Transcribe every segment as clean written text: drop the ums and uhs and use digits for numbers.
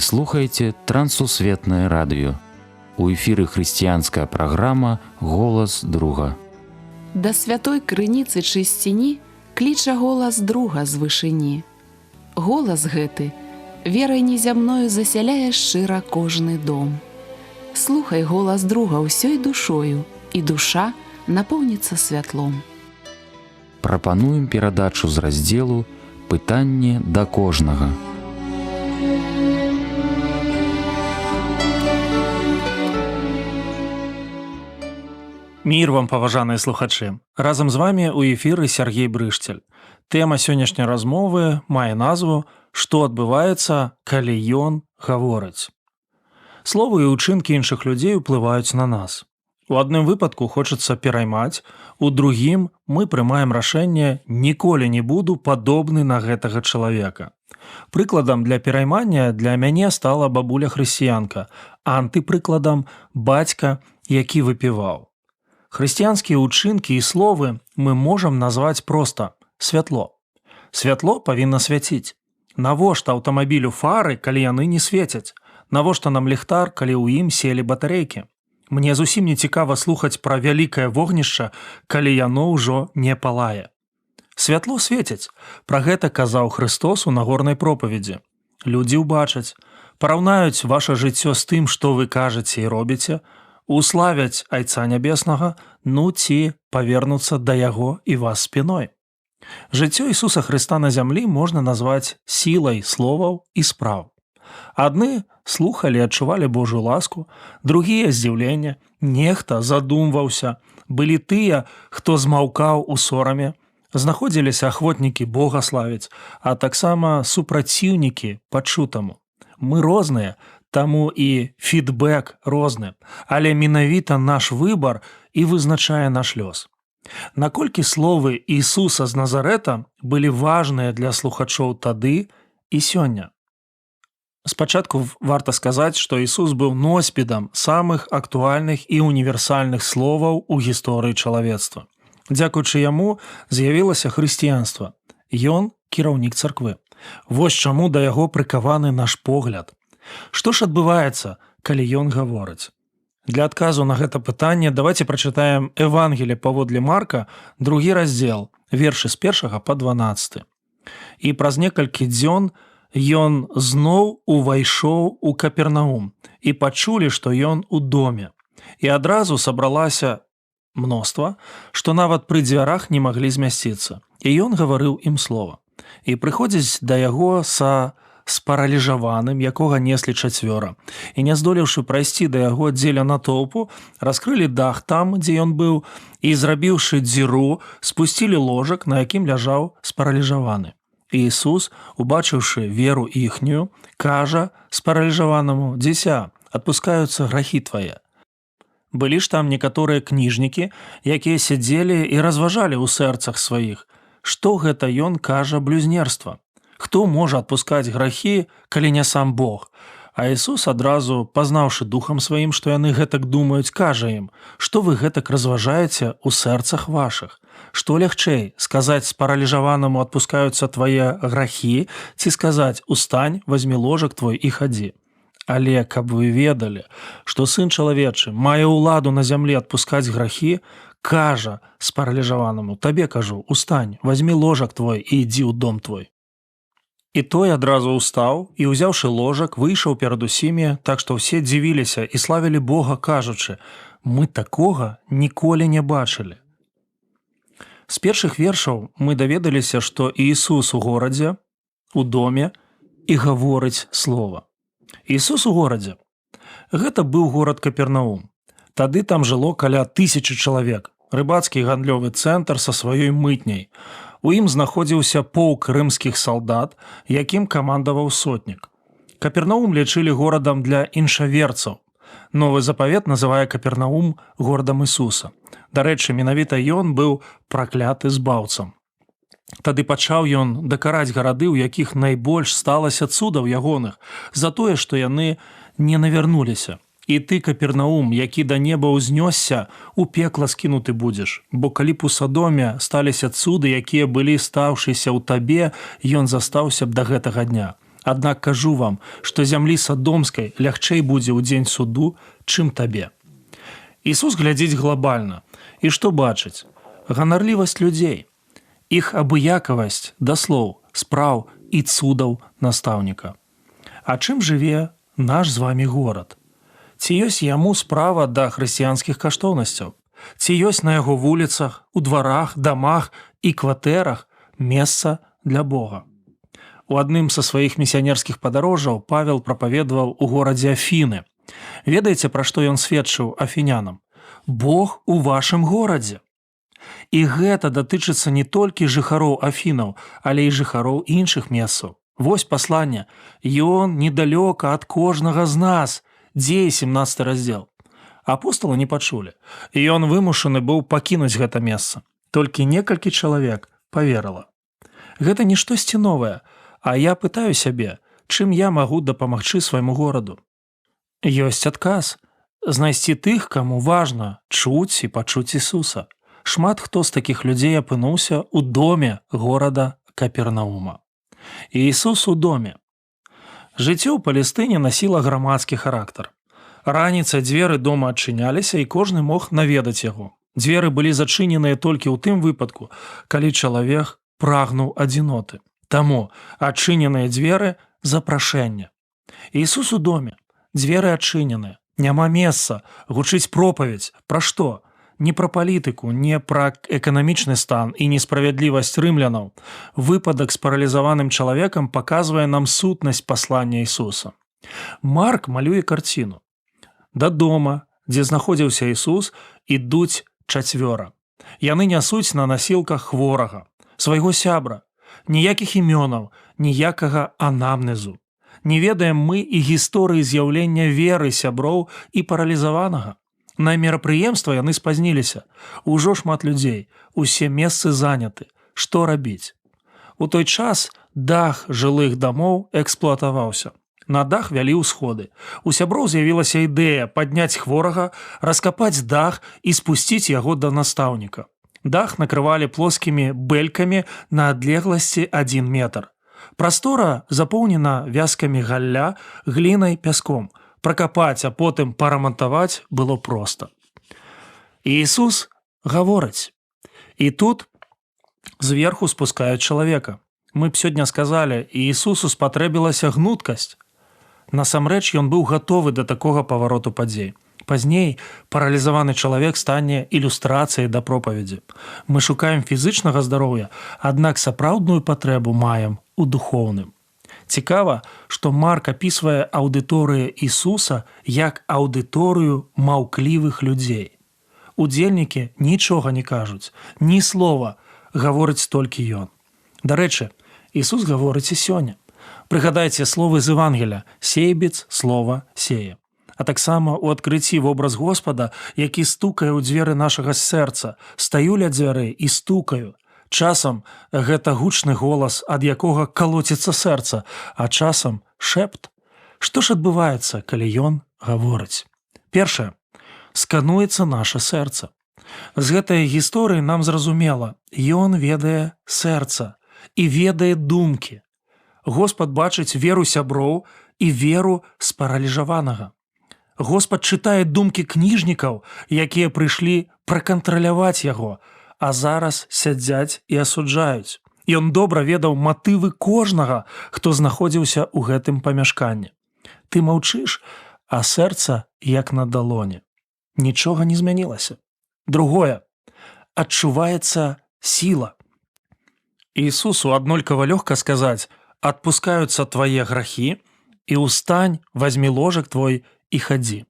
слухаеце Трансусветнае радыё. У эфіры хрысціянская праграма «Голас друга». Да святой крыніцы чысціні кліча голас друга з вышыні. Голас гэты верай незямною засяляе шчыра кожны дом. Слухай голас друга ўсёй душою, і душа напоўніцца святлом. Прапануем перадачу з раздзелу «Пытанне да кожнага». Мір вам, паважаныя слухачы! Разам з вамі ў эфіры Сергей Брышцель. Тэма сённяшняй размовы мае назву «Што адбываецца, калі ён гаворыць?». Словы і ўчынкі іншых людзей уплываюць на нас. У адным выпадку хочацца пераймаць, у другім мы прымаем рашэнне «ніколі не буду падобны на гэтага чалавека». Прыкладам для пераймання для мяне стала бабуля-хрысціянка, антыпрыкладам бацька, які выпіваў. Хрысціянскія ўчынкі і словы мы можам назваць проста святло. Святло павінна свяціць. Навошта аўтамабілю фары, калі яны не свецяць? Навошта нам ліхтар, калі ў ім селі батарэйкі? Мне зусім не цікава слухаць пра вялікае вогнішча, калі яно ўжо не палае. Святло свеціць. Пра гэта казаў Хрыстос у нагорнай пропаведзі. Людзі ўбачаць, параўнаюць ваша жыццё з тым, што вы кажаце і робіце, уславяць Айца Нябеснага, ну ці павернуцца да Яго і вас спіной. Жыццё Ісуса Хрыста на зямлі можна назваць сілай словаў і спраў. Адны слухалі, адчувалі Божую ласку, другія здзіўленне, нехта задумваўся, былі тыя, хто змаўкаў у сораме, знаходзіліся ахвотнікі Бога славіць, а таксама супраціўнікі пачутаму. Мы розныя, таму і фідбэк розны, але менавіта наш выбар і вызначае наш лёс. Наколькі словы Ісуса з Назарэта былі важныя для слухачоў тады і сёння? Спачатку варта сказаць, што Ісус быў носьбітам самых актуальных і універсальных словаў у гісторыі чалавецтва. Дзякуючы яму з'явілася хрысціянства. Ён кіраўнік царквы. Вось чаму да яго прыкаваны наш погляд. Што ж адбываецца, калі ён гаворыць? Для адказу на гэта пытанне давайце прачытаем Евангелие паводле Марка, 2 раздзел, вершы з 1 па 12. І праз некалькі дзён ён зноў увайшоў у Капернаум, і пачулі, што ён у доме. І адразу сабралася мноства, што нават пры дзвярах не маглі змясціцца. І ён гаварыў ім слова. І прыходзіць да яго спараліжаваным, якога неслі 4. І не здолеўшы прайсці да яго дзеля натоўпу, раскрылі дах там, дзе ён быў, і, зрабіўшы дзіру, спусцілі ложак, на якім ляжаў спараліжаваны. І Ісус, убачыўшы веру іхнюю, кажа спараліжаванаму: «Дзіця, адпускаюцца грахі твае». Былі ж там некаторыя кніжнікі, якія сядзелі і разважалі ў сэрцах сваіх, што гэта ён кажа блюзнерства. Хто можа адпускаць грахі, калі не сам Бог? А Ісус адразу, пазнаўшы духам сваім, што яны гэтак думаюць, кажа ім: «Што вы гэтак разважаеце ў сэрцах вашых? Што лягчэй, сказаць спараліжаванаму: адпускаюцца твае грахі, ці сказаць: устань, вазьмі ложак твой і хадзі? Але каб вы ведалі, што Сын чалавечы мае ўладу на зямлі адпускаць грахі, кажа спараліжаванаму: табе кажу, устань, вазьмі ложак твой і ідзі ў дом твой». І той адразу ўстаў і, узяўшы ложак, выйшаў перад усімі, так што ўсе дзівіліся і славілі Бога, кажучы: «Мы такога ніколі не бачылі». З першых вершаў мы даведаліся, што Ісус у горадзе, у доме, і гаворыць слова. Ісус у горадзе. Гэта быў горад Капернаум. Тады там жыло каля 1000 чалавек. Рыбацкі гандлёвы цэнтр са сваёй мытняй. У ім знаходзіўся полк рымскіх салдат, якім камандаваў сотнік. Капернаум лічылі горадам для іншаверцаў. Новы запавет называе Капернаум горадам Ісуса. Дарэчы, менавіта ён быў пракляты збаўцам. Тады пачаў ён дакараць гарады, у якіх найбольш сталася цудаў ягоных, за тое, што яны не навярнуліся. І ты, Капернаум, які да неба ўзнёсся, у пекла скінуты будзеш, бо калі б у Садоме сталіся цуды, якія былі стаўшыся ў табе, ён застаўся б да гэтага дня. Аднак кажу вам, што зямлі садомскай лягчэй будзе ў дзень суду, чым табе. Ісус глядзіць глобальна. І што бачыць? Ганарлівасць людзей, іх абыякавасць да слоў, спраў і цудаў настаўніка. А чым жыве наш з вамі горад? Ці ёсць яму справа да хрысціянскіх каштоўнасцяў? Ці ёсць на яго вуліцах, у дварах, дамах і кватэрах месца для Бога? У адным са сваіх місіянерскіх падарожжаў Павел прапаведаваў у горадзе Афіны. Ведаеце, пра што ён сведчыў афінянам? Бог у вашым горадзе. І гэта датычыцца не толькі жыхароў Афінаў, але і жыхароў іншых месцаў. Вось пасланне. Ён недалёка ад кожнага з нас. Дзеі 17 раздзел. Апосталы не пачулі. І ён вымушаны быў пакінуць гэта месца. Толькі некалькі чалавек паверыла. Гэта не штосьці новае, а я пытаю сябе, чым я магу дапамагчы свайму гораду. Ёсць адказ. Знайсці тых, каму важна чуць і пачуць Ісуса. Шмат хто з такіх людзей апынуўся ў доме горада Капернаума. І Ісус у доме. Жыццё ў Палестыне насіла грамадскі характар. Раніцай дзверы дома адчыняліся, і кожны мог наведаць яго. Дзверы былі зачыненыя толькі ў тым выпадку, калі чалавек прагнуў адзіноты. Таму адчыненыя дзверы – запрашэнне. Ісус у доме. Дзверы адчыненыя. Няма месца. Гучыць пропаведзь. Пра што? Не пра палітыку, не пра эканамічны стан і несправядлівасць рымлянаў. Выпадак з паралізаваным чалавекам паказвае нам сутнасць паслання Ісуса. Марк малюе карціну. Да дома, дзе знаходзіўся Ісус, ідуць чацвёра. Яны нясуць на насілках хворага, свайго сябра. Ніякіх імёнаў, ніякага анамнезу. Не ведаем мы і гісторыі з'яўлення веры сяброў і паралізаванага. На мерапрыемства яны спазніліся. Ужо шмат людзей, усе месцы заняты. Што рабіць? У той час дах жылых дамоў эксплуатаваўся. На дах вялі ўсходы. У сяброў з'явілася ідэя падняць хворага, раскапаць дах і спусціць яго да настаўніка. Дах накрывалі плоскімі бэлькамі на адлегласці 1 метр. Прастора запоўнена вязкамі галля, глінай, пяском. Пракапаць, а потым парамантаваць было проста. І Ісус гаворыць. І тут зверху спускаюць чалавека. Мы б сёння сказалі, і Ісусу спатрэбілася гнуткасць. Насамрэч, ён быў гатовы да такога павароту падзей. Пазней паралізаваны чалавек стане ілюстрацыяй да пропаведзі. Мы шукаем фізычнага здароўя, аднак сапраўдную патрэбу маем у духоўным. Цікава, што Марк апісвае аўдыторыю Ісуса як аўдыторыю маўклівых людзей. Удзельнікі нічога не кажуць, ні слова, гаворыць толькі ён. Дарэчы, Ісус гаворыць і сёння. Прыгадайце словы з Евангеля «Сейбец слова сее». А таксама ў адкрыцці вобраз Господа, які стукае ў дзверы нашага сэрца, стаю ля дзвярэй і стукаю. Часам гэта гучны голас, ад якога калоціцца сэрца, а часам шэпт. Што ж адбываецца, калі ён гаворыць? Першае. Скануецца наша сэрца. З гэтай гісторыі нам зразумела, ён ведае сэрца і ведае думкі. Господ бачыць веру сяброў і веру спараліжаванага. Господ чытае думкі кніжнікаў, якія прыйшлі пракантраляваць яго, а зараз сядзяць і асуджаюць. Ён добра ведаў матывы кожнага, хто знаходзіўся ў гэтым памяшканні. Ты маўчыш, а сэрца як на далоні. Нічога не змянілася. Другое. Адчуваецца сіла. Ісусу аднолькава лёгка сказаць: «Адпускаюцца твае грахі, і ўстань, вазьмі ложак твой і хадзі».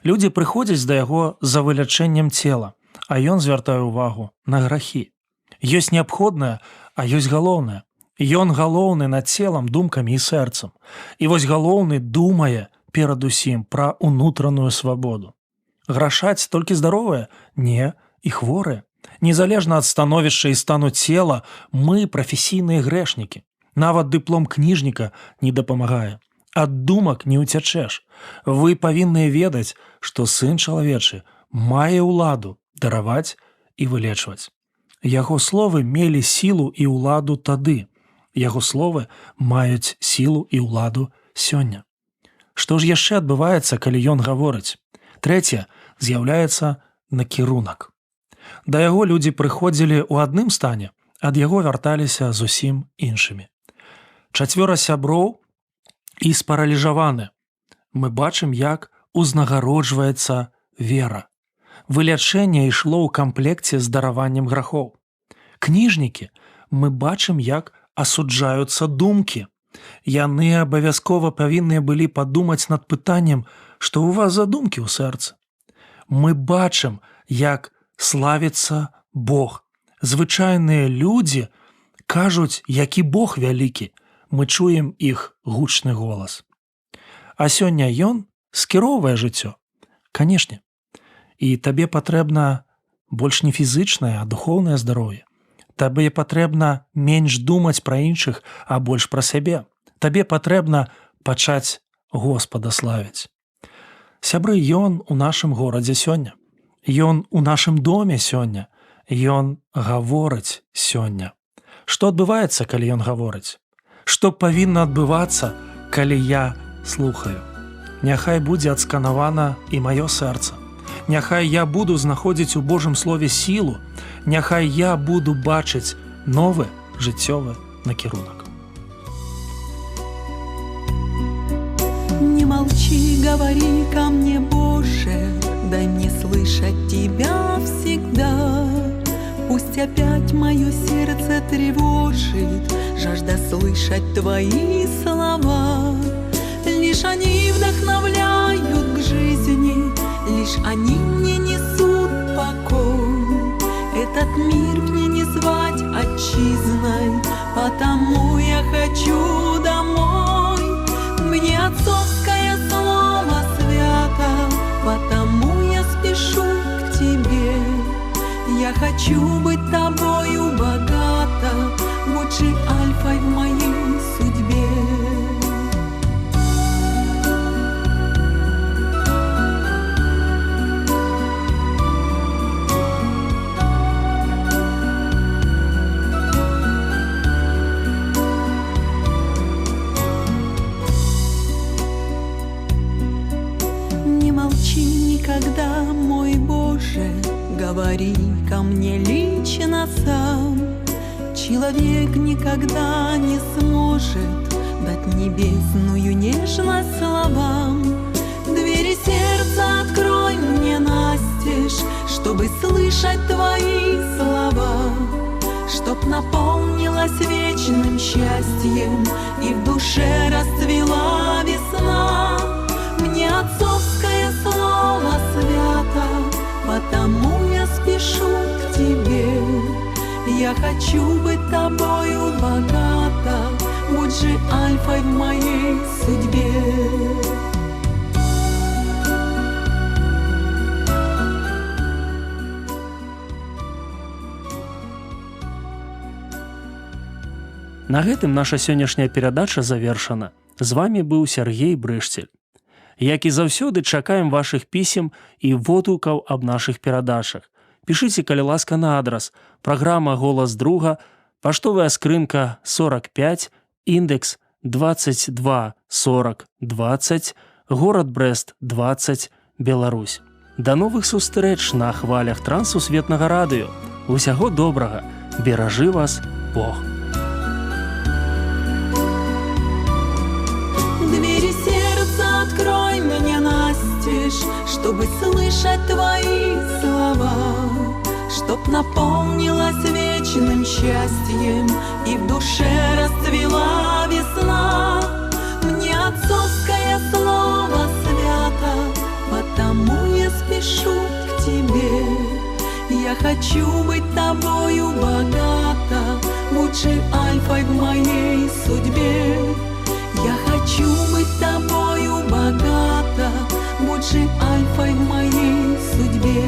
Людзі прыходзяць да яго за вылячэннем цела, а ён звяртае ўвагу на грахі. Ёсць неабходнае, а ёсць галоўнае. Ён галоўны над целам, думкамі і сэрцам. І вось галоўны думае перадусім пра ўнутраную свабоду. Грашаць толькі здаровыя? Не, і хворыя. Незалежна ад становішча і стану цела, мы прафесійныя грэшнікі. Нават дыплом кніжніка не дапамагае. Ад думак не ўцячэш. Вы павінныя ведаць, што Сын чалавечы мае ўладу дараваць і вылечваць. Яго словы мелі сілу і ўладу тады. Яго словы маюць сілу і ўладу сёння. Што ж яшчэ адбываецца, калі ён гаворыць? Трэцяе, з'яўляецца накірунак. Да яго людзі прыходзілі ў адным стане, ад яго вярталіся зусім іншымі. 4 сяброў і спараліжаваны. Мы бачым, як узнагароджваецца вера. Вылячэнне ішло ў камплекце з дараваннем грахоў. Кніжнікі, мы бачым, як асуджаюцца думкі. Яны абавязкова павінны былі падумаць над пытаннем, што ў вас за думкі ў сэрцы. Мы бачым, як славіцца Бог. Звычайныя людзі кажуць, які Бог вялікі. Мы чуем іх гучны голас. А сёння ён скіроўвае жыццё. Канешне. І табе патрэбна больш не фізычнае, а духоўнае здароўе. Табе патрэбна менш думаць пра іншых, а больш пра сябе. Табе патрэбна пачаць Господа славіць. Сябры, ён у нашым горадзе сёння. Ён у нашым доме сёння. Ён гаворыць сёння. Што адбываецца, калі ён гаворыць? Што павінна адбывацца, калі я слухаю? Няхай будзе адсканавана і маё сэрца. Няхай я буду знаходзіць у Божым слове сілу. Няхай я буду бачыць новы жыццёвы накірунак. Не молчи, говори ко мне, Боже, дай мне слышать Тебя всегда. Пусть опять мое сердце тревожит жажда слышать Твои слова. Лишь они вдохновляют к жизни, лишь они мне несут покой. Этот мир мне не звать отчизной, потому я хочу домой. Мне отцовское слово свято, потому я спешу к Тебе. Я хочу быть Тобою богата, будь же альфой в моей судьбе. Не молчи никогда, мой Боже, говори ко мне лично сам. Человек никогда не сможет дать небесную нежность словам. Двери сердца открой мне настежь, чтобы слышать Твои слова, чтоб наполнилась вечным счастьем и в душе расцвела весна. Мне отцовское слово свято, потому я спешу к Тебе. Я хочу быть Тобою богата, будь же альфой в моей судьбе. На гэтым наша сённяшняя перадача завершана. З вами быў Сяргей Брышцель. Як і заўсёды, чакаем вашых пісем і водгукаў аб нашых перадачах. Пішыце, калі ласка, на адрас: праграма «Голас друга», паштовая скрынка 45, індекс 224020, горад Брэст 20, Беларусь. Да новых сустрэч на хвалях Трансусветнага радыё. Усяго добрага. Беражы вас Бог. Двери сердца открой мне настежь, чтобы слышать Твои слова, чтоб наполнилась вечным счастьем и в душе расцвела весна. Мне отцовское слово свято, потому я спешу к Тебе. Я хочу быть Тобою богата, будь же альфой в моей судьбе. Я хочу быть Тобою богата, будь же альфой в моей судьбе.